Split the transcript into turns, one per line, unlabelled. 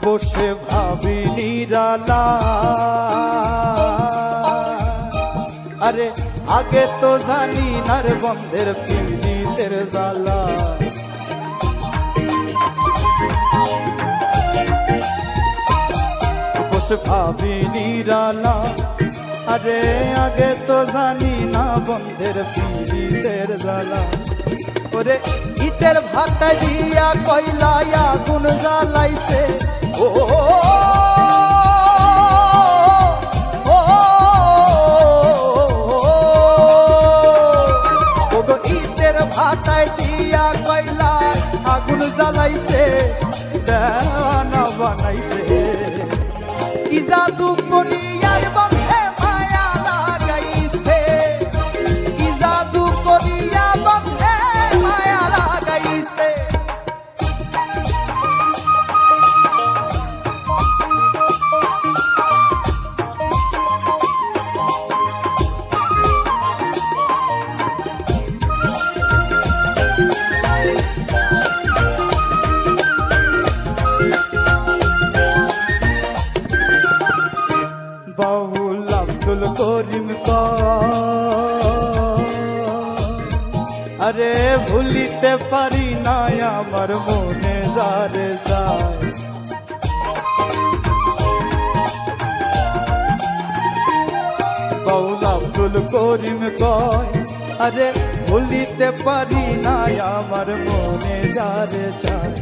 বসে ভাবি নিরালা, আরে আগে তো জানি নার বন্ধের পীড়িতের জ্বালা। বসে ভাবি নিরালা, আরে আগে তো জানি না বন্ধের পীড়িতের জ্বালা। ওরে ইটের ভাটা দিয়া কয়লায় আগুন জ্বালাইছে, ও ইটের ভাটায় দিয়া কয়লায় আগুন জ্বালাইছে, দেওয়ানা বানাইছে। কি জাদু করিয়ার বন্ধে মায়া লাগাইছে, কি জাদু করিয়া বন্ধে মায়া লাগাইছে। বাউল আব্দুল করিম আরে ভুলিতে পারি না আমার মনে যারে যায়। বাউল আব্দুল করিম কয়, আরে ভুলিতে পারি না আমার মনে যারে যায়।